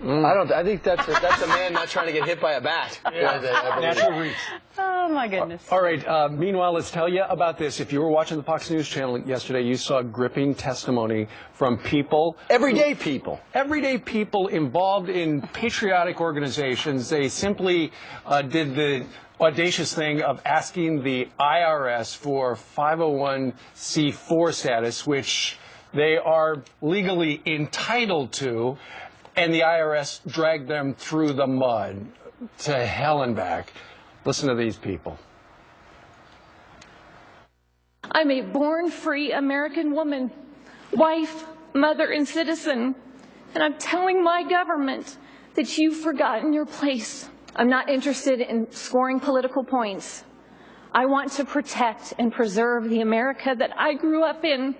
I think that's a man not trying to get hit by a bat. Natural reach. Oh, my goodness. All right. Meanwhile, let's tell you about this. If you were watching the Fox News channel yesterday, you saw gripping testimony from people. Everyday people. Everyday people involved in patriotic organizations. They simply did the audacious thing of asking the IRS for 501c4 status, which they are legally entitled to, and the IRS dragged them through the mud to hell and back. Listen to these people. I'm a born-free American woman, wife, mother, and citizen, and I'm telling my government that you've forgotten your place. I'm not interested in scoring political points. I want to protect and preserve the America that I grew up in,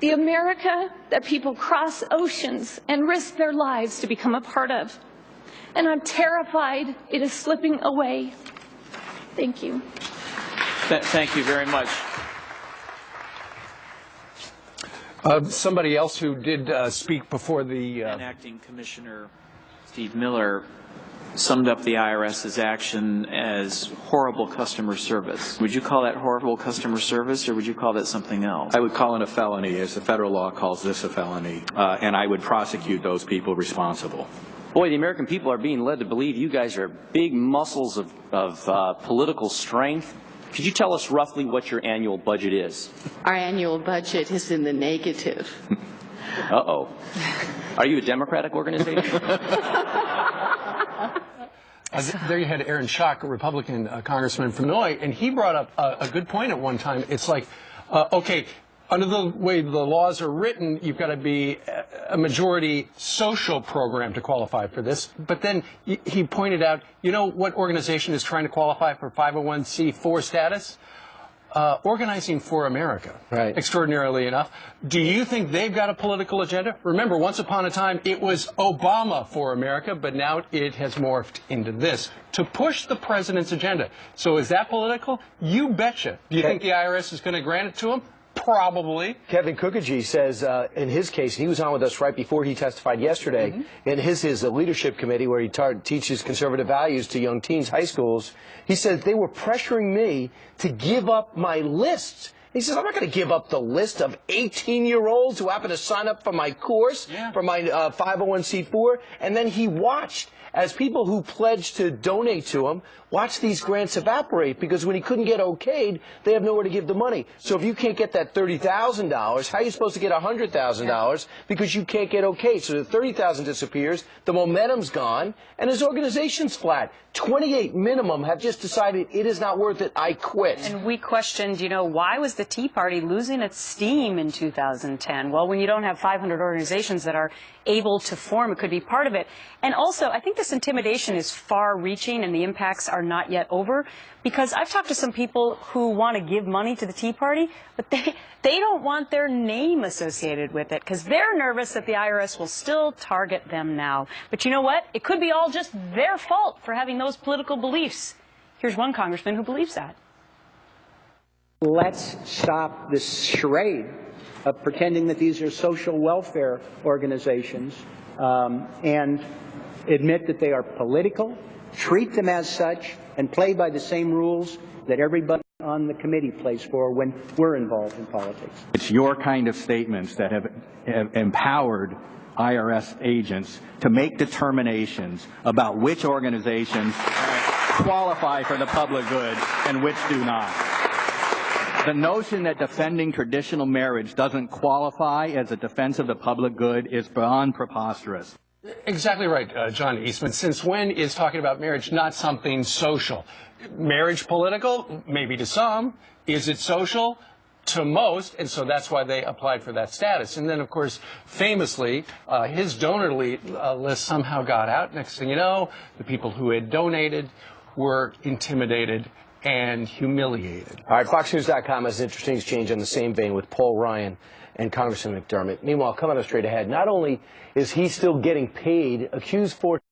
the America that people cross oceans and risk their lives to become a part of. And I'm terrified it is slipping away. Thank you. Thank you very much. Somebody else who did speak before the... And Acting Commissioner Steve Miller summed up the IRS's action as horrible customer service. Would you call that horrible customer service, or would you call that something else? I would call it a felony, as the federal law calls this a felony, and I would prosecute those people responsible. Boy, the American people are being led to believe you guys are big muscles of political strength. Could you tell us roughly what your annual budget is? Our annual budget is in the negative. Uh-oh. Are you a Democratic organization? There you had Aaron Schock, a Republican congressman from Illinois, and he brought up a good point at one time. It's like, okay, under the way the laws are written, you've got to be a majority social program to qualify for this. But then he pointed out, you know what organization is trying to qualify for 501c4 status? Organizing for America, right. Extraordinarily enough. Do you think they've got a political agenda? Remember, once upon a time, it was Obama for America, but now it has morphed into this to push the president's agenda. So is that political? You betcha. Do you think the IRS is going to grant it to him? Probably. Kevin Kukaji says in his case, he was on with us right before he testified yesterday, in his leadership committee where he teaches conservative values to young teens, high schools. He said they were pressuring me to give up my lists. He says, I'm not going to give up the list of 18-year-olds who happen to sign up for my course, for my 501c4. And then he watched as people who pledged to donate to him watch these grants evaporate, because when he couldn't get okayed, they have nowhere to give the money. So if you can't get that $30,000, how are you supposed to get $100,000 because you can't get okayed? So the $30,000 disappears, the momentum's gone, and his organization's flat. 28 minimum have just decided it is not worth it, I quit. And we questioned, you know, why was the Tea Party losing its steam in 2010? Well, when you don't have 500 organizations that are able to form, it could be part of it. And also, I think this intimidation is far-reaching and the impacts are not yet over, because I've talked to some people who want to give money to the Tea Party, but they don't want their name associated with it because they're nervous that the IRS will still target them now. But you know what? It could be all just their fault for having those political beliefs. Here's one congressman who believes that. Let's stop this charade of pretending that these are social welfare organizations and admit that they are political, treat them as such, and play by the same rules that everybody on the committee plays for when we're involved in politics. It's your kind of statements that have empowered IRS agents to make determinations about which organizations qualify for the public good and which do not. The notion that defending traditional marriage doesn't qualify as a defense of the public good is beyond preposterous. Exactly right, John Eastman. Since when is talking about marriage not something social? Marriage political? Maybe to some. Is it social? To most, and so that's why they applied for that status. And then, of course, famously, his donor list somehow got out. Next thing you know, the people who had donated were intimidated and humiliated. All right, FoxNews.com has an interesting exchange on the same vein with Paul Ryan and Congressman McDermott. Meanwhile, coming up straight ahead, not only is he still getting paid, accused for